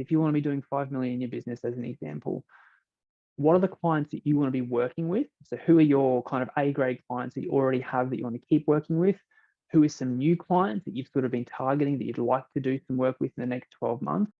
If you want to be doing 5 million in your business as an example, what are the clients that you want to be working with? So who are your kind of A grade clients that you already have that you want to keep working with? Who is some new clients that you've sort of been targeting that you'd like to do some work with in the next 12 months?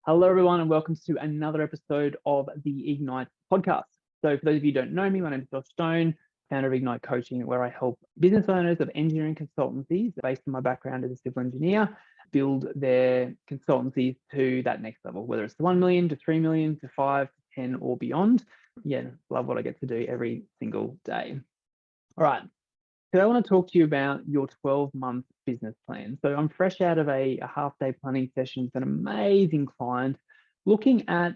Hello, everyone, and welcome to another episode of the Ignite podcast. So for those of you who don't know me, my name is Josh Stone, founder of Ignite Coaching, where I help business owners of engineering consultancies based on my background as a civil engineer build their consultancies to that next level, whether it's the 1 million to 3 million to 5 to 10 or beyond. Yeah, love what I get to do every single day. All right. Today I want to talk to you about your 12-month business plan. So I'm fresh out of a half-day planning session with an amazing client looking at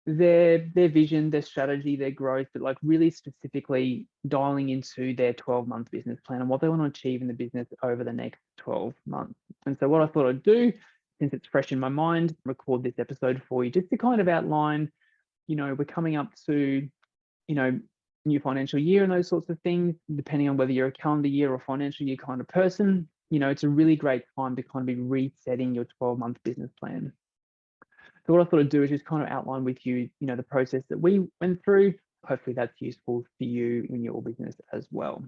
their vision, their strategy, their growth, but like really specifically dialing into their 12-month business plan and what they want to achieve in the business over the next 12 months. And so what I thought I'd do, since it's fresh in my mind, record this episode for you just to kind of outline, we're coming up to, new financial year and those sorts of things, depending on whether you're a calendar year or financial year kind of person. It's a really great time to kind of be resetting your 12-month business plan. So what I thought I'd do is just kind of outline with you, the process that we went through. Hopefully that's useful for you in your business as well.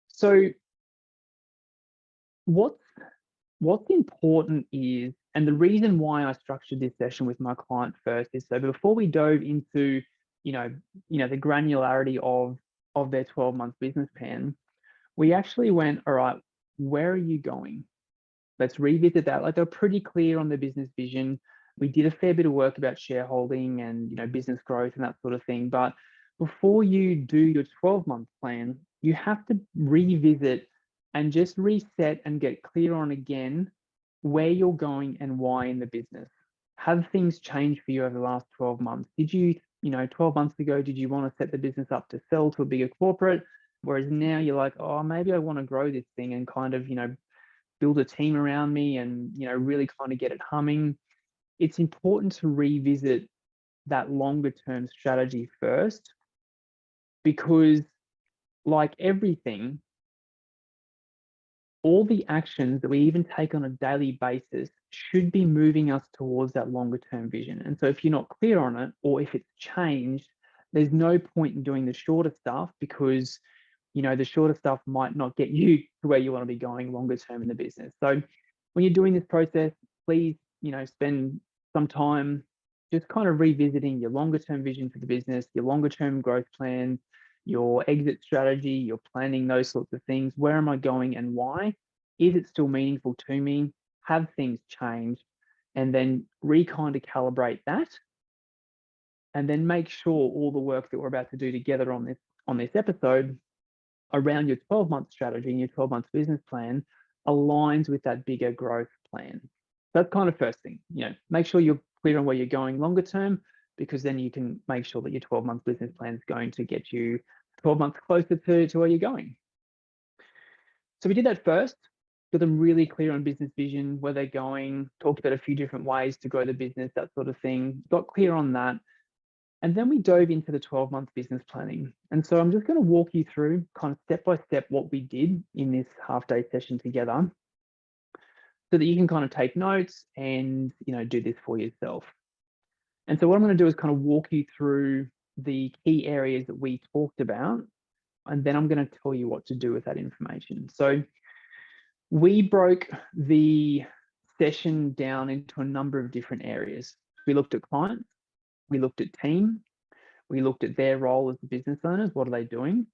So what's important is, and the reason why I structured this session with my client first is so before we dove into, the granularity of their 12-month business plan, we actually went, all right, where are you going? Let's revisit that. Like, they're pretty clear on the business vision. We did a fair bit of work about shareholding and, business growth and that sort of thing. But before you do your 12-month plan, you have to revisit and just reset and get clear on again where you're going and why in the business. Have things changed for you over the last 12 months? Did you, 12 months ago, did you want to set the business up to sell to a bigger corporate? Whereas now you're like, oh, maybe I want to grow this thing and kind of, build a team around me and, really kind of get it humming. It's important to revisit that longer term strategy first, because like everything, all the actions that we even take on a daily basis should be moving us towards that longer term vision. And so if you're not clear on it, or if it's changed, there's no point in doing the shorter stuff, because the shorter stuff might not get you to where you want to be going longer term in the business. So when you're doing this process, please, spend some time just kind of revisiting your longer term vision for the business, your longer term growth plans, your exit strategy, your planning, those sorts of things. Where am I going and why? Is it still meaningful to me? Have things changed? And then kind of calibrate that. And then make sure all the work that we're about to do together on this episode around your 12-month strategy and your 12-month business plan aligns with that bigger growth plan. That's kind of first thing, make sure you're clear on where you're going longer term, because then you can make sure that your 12-month business plan is going to get you 12 months closer to where you're going. So we did that first, got them really clear on business vision, where they're going, talked about a few different ways to grow the business, that sort of thing, got clear on that. And then we dove into the 12-month business planning. And so I'm just going to walk you through kind of step by step what we did in this half-day session together, so that you can kind of take notes and, do this for yourself. And so what I'm going to do is kind of walk you through the key areas that we talked about, and then I'm going to tell you what to do with that information. So we broke the session down into a number of different areas. We looked at clients, we looked at team, we looked at their role as the business owners, what are they doing?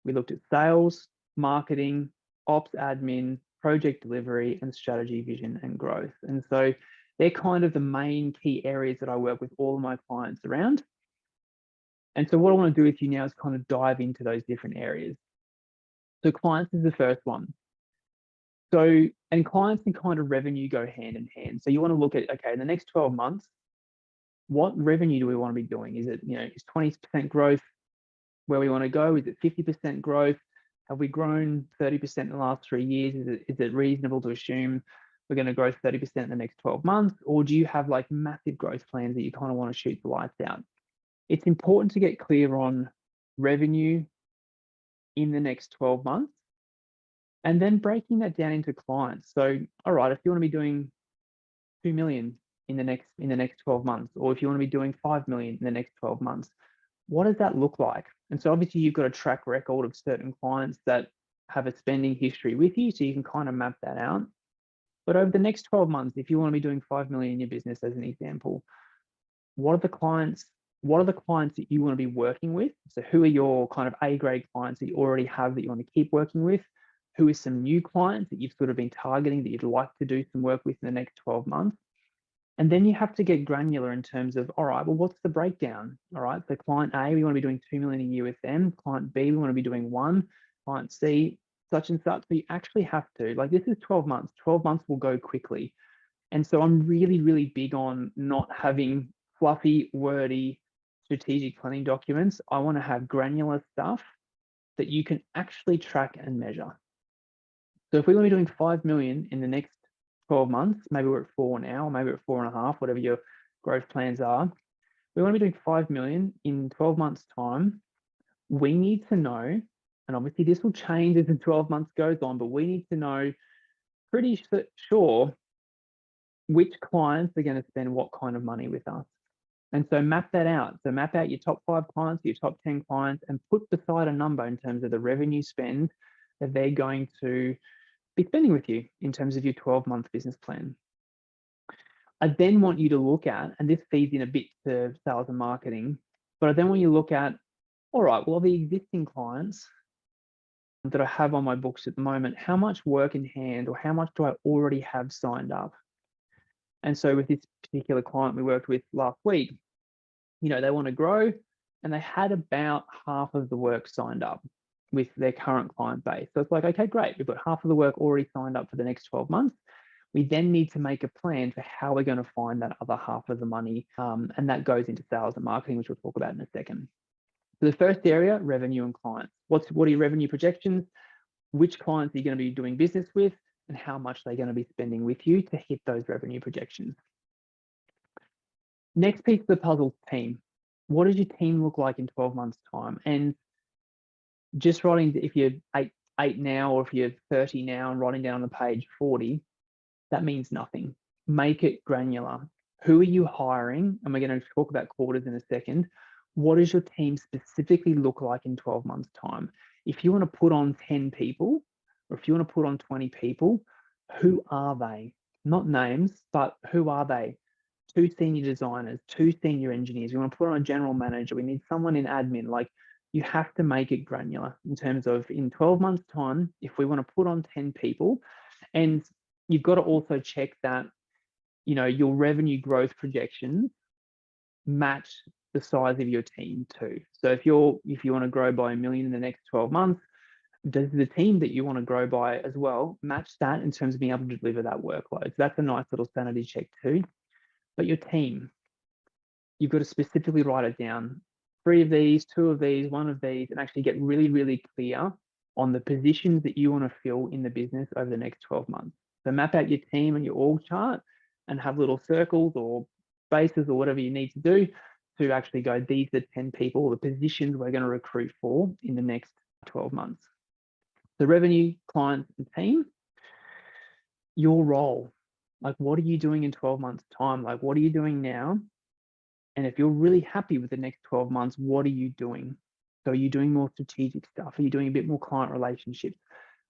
We looked at sales, marketing, ops admin, project delivery, and strategy, vision, and growth. And so they're kind of the main key areas that I work with all of my clients around. And so what I want to do with you now is kind of dive into those different areas. So clients is the first one. So, and clients and kind of revenue go hand in hand. So you want to look at, okay, in the next 12 months, what revenue do we want to be doing? Is it, is 20% growth where we want to go? Is it 50% growth? Have we grown 30% in the last 3 years? Is it reasonable to assume we're going to grow 30% in the next 12 months? Or do you have like massive growth plans that you kind of want to shoot the lights out? It's important to get clear on revenue in the next 12 months, and then breaking that down into clients. So, all right, if you want to be doing 2 million in the next 12 months, or if you want to be doing 5 million in the next 12 months, what does that look like? And so obviously you've got a track record of certain clients that have a spending history with you, so you can kind of map that out. But over the next 12 months, if you want to be doing 5 million in your business, as an example, what are the clients that you want to be working with? So who are your kind of A grade clients that you already have that you want to keep working with? Who is some new clients that you've sort of been targeting that you'd like to do some work with in the next 12 months? And then you have to get granular in terms of, all right, well, what's the breakdown? All right, so client A, we want to be doing 2 million a year with them. Client B, we want to be doing 1. Client C, such and such. So you actually have to, like, this is 12 months. 12 months will go quickly. And so I'm really, really big on not having fluffy, wordy, strategic planning documents. I want to have granular stuff that you can actually track and measure. So if we want to be doing 5 million in the next 12 months, maybe we're at 4 now, maybe we're at 4.5, whatever your growth plans are. We want to be doing 5 million in 12 months time. We need to know, and obviously this will change as the 12 months goes on, but we need to know pretty sure which clients are going to spend what kind of money with us. And so map that out. So map out your top 5 clients, your top 10 clients, and put beside a number in terms of the revenue spend that they're going to be spending with you in terms of your 12-month business plan. I then want you to look at, and this feeds in a bit to sales and marketing, but I then want you to look at, all right, well, the existing clients that I have on my books at the moment, how much work in hand or how much do I already have signed up? And so with this particular client we worked with last week, you know, they want to grow and they had about half of the work signed up with their current client base. So it's like, okay, great. We've got half of the work already signed up for the next 12 months. We then need to make a plan for how we're going to find that other half of the money. And that goes into sales and marketing, which we'll talk about in a second. So the first area, revenue and clients. What are your revenue projections? Which clients are you going to be doing business with? And how much they're going to be spending with you to hit those revenue projections. Next piece of the puzzle, team. What does your team look like in 12 months' time? And just writing, if you're eight now, or if you're 30 now and writing down on the page 40, that means nothing. Make it granular. Who are you hiring? And we're going to talk about quarters in a second. What does your team specifically look like in 12 months' time? If you want to put on 10 people, or if you want to put on 20 people, who are they? Not names, but who are they? 2 senior designers, 2 senior engineers. You want to put on a general manager. We need someone in admin. Like, you have to make it granular in terms of, in 12 months' time, if we want to put on 10 people, and you've got to also check that, you know, your revenue growth projections match the size of your team too. So if you want to grow by $1 million in the next 12 months, does the team that you want to grow by as well match that in terms of being able to deliver that workload? So that's a nice little sanity check too. But your team, you've got to specifically write it down. 3 of these, 2 of these, 1 of these, and actually get really, really clear on the positions that you want to fill in the business over the next 12 months. So map out your team and your org chart and have little circles or spaces or whatever you need to do to actually go, these are 10 people, the positions we're going to recruit for in the next 12 months. The revenue, clients, and team, your role. Like, what are you doing in 12 months' time? Like, what are you doing now? And if you're really happy with the next 12 months, what are you doing? So are you doing more strategic stuff? Are you doing a bit more client relationships,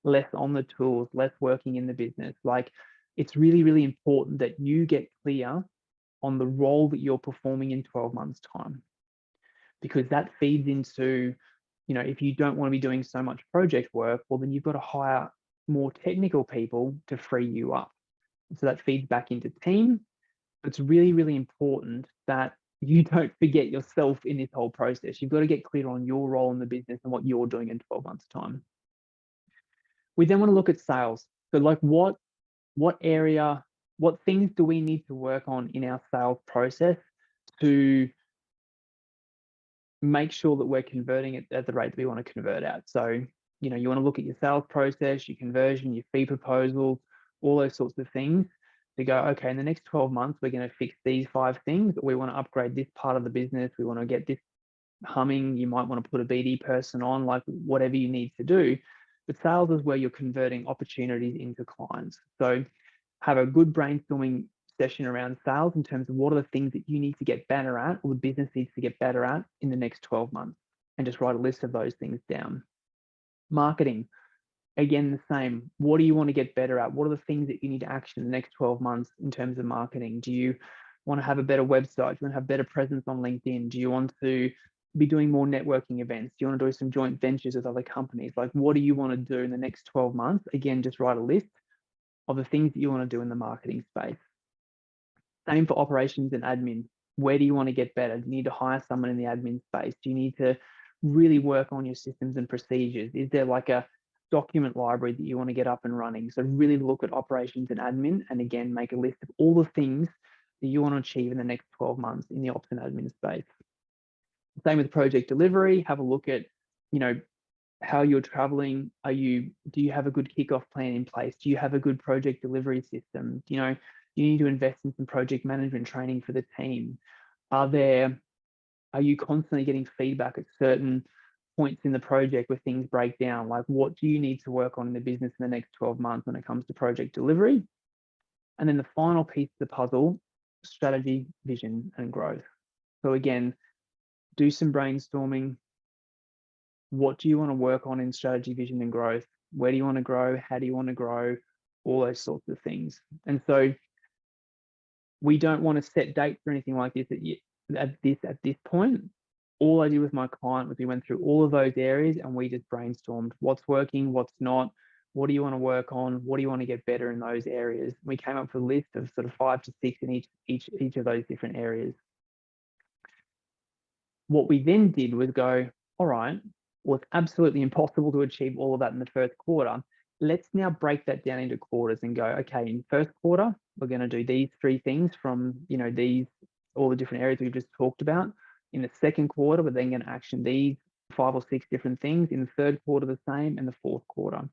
less on the tools, less working in the business? Like, it's really, really important that you get clear on the role that you're performing in 12 months' time, because that feeds into, you know, if you don't want to be doing so much project work, well, then you've got to hire more technical people to free you up. So that feeds back into team. It's really, really important that you don't forget yourself in this whole process. You've got to get clear on your role in the business and what you're doing in 12 months' time. We then want to look at sales. So like, what area, what things do we need to work on in our sales process to make sure that we're converting it at the rate that we want to convert at? So, you know, you want to look at your sales process, your conversion, your fee proposals, all those sorts of things to go, okay, in the next 12 months, we're going to fix these 5 things. We want to upgrade this part of the business. We want to get this humming. You might want to put a BD person on, like whatever you need to do. But sales is where you're converting opportunities into clients. So have a good brainstorming session around sales in terms of what are the things that you need to get better at, or the business needs to get better at in the next 12 months, and just write a list of those things down. Marketing, again, the same. What do you want to get better at? What are the things that you need to action in the next 12 months in terms of marketing? Do you want to have a better website? Do you want to have better presence on LinkedIn? Do you want to be doing more networking events? Do you want to do some joint ventures with other companies? Like, what do you want to do in the next 12 months? Again, just write a list of the things that you want to do in the marketing space. Same for operations and admin. Where do you want to get better? Do you need to hire someone in the admin space? Do you need to really work on your systems and procedures? Is there like a document library that you want to get up and running? So really look at operations and admin, and again, make a list of all the things that you want to achieve in the next 12 months in the ops and admin space. Same with project delivery. Have a look at, how you're traveling. Do you have a good kickoff plan in place? Do you have a good project delivery system? You need to invest in some project management training for the team. Are you constantly getting feedback at certain points in the project where things break down? Like, what do you need to work on in the business in the next 12 months when it comes to project delivery? And then the final piece of the puzzle, strategy, vision, and growth. So again, do some brainstorming. What do you want to work on in strategy, vision, and growth? Where do you want to grow? How do you want to grow? All those sorts of things. And so we don't want to set dates or anything like this at this point. All I did with my client was we went through all of those areas and we just brainstormed what's working, what's not, what do you want to work on, what do you want to get better in those areas. We came up with a list of sort of 5 to 6 in each of those different areas. What we then did was go, all right, well, it's absolutely impossible to achieve all of that in the first quarter. Let's now break that down into quarters and go, okay, in first quarter, we're going to do these 3 things from, all the different areas we've just talked about. In the second quarter, we're then going to action these 5 or 6 different things. In the third quarter, the same, and the fourth quarter.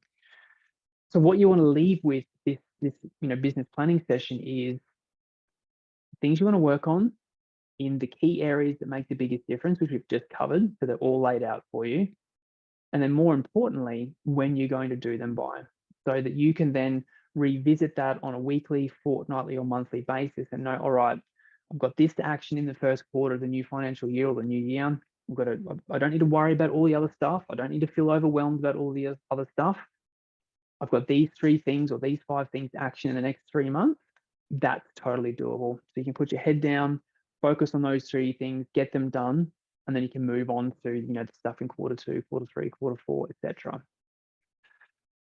So what you want to leave with this business planning session is things you want to work on in the key areas that make the biggest difference, which we've just covered. So they're all laid out for you. And then more importantly, when you're going to do them by, so that you can then revisit that on a weekly, fortnightly, or monthly basis and know, all right, I've got this to action in the first quarter of the new financial year or the new year. I don't need to worry about all the other stuff. I don't need to feel overwhelmed about all the other stuff. I've got these 3 things or these 5 things to action in the next 3 months. That's totally doable. So you can put your head down, focus on those 3 things, get them done, and then you can move on to the stuff in quarter 2, quarter 3, quarter 4, etc.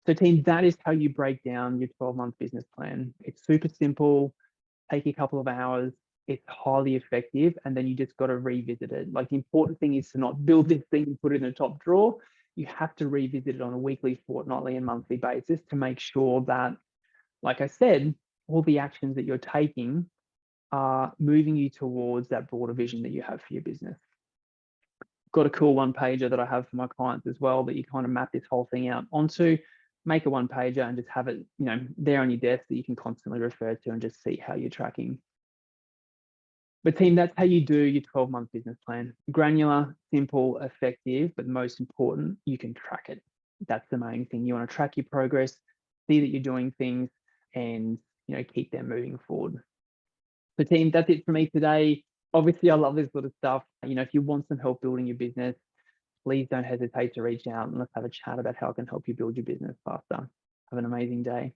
So team, that is how you break down your 12-month business plan. It's super simple, take a couple of hours, it's highly effective, and then you just got to revisit it. Like, the important thing is to not build this thing and put it in the top drawer. You have to revisit it on a weekly, fortnightly, and monthly basis to make sure that, like I said, all the actions that you're taking are moving you towards that broader vision that you have for your business. Got a cool one-pager that I have for my clients as well that you kind of map this whole thing out onto. Make a one-pager and just have it, there on your desk that you can constantly refer to and just see how you're tracking. But team, that's how you do your 12-month business plan. Granular, simple, effective, but most important, you can track it. That's the main thing. You want to track your progress, see that you're doing things, and keep them moving forward. So team, that's it for me today. Obviously, I love this sort of stuff. If you want some help building your business, please don't hesitate to reach out and let's have a chat about how I can help you build your business faster. Have an amazing day.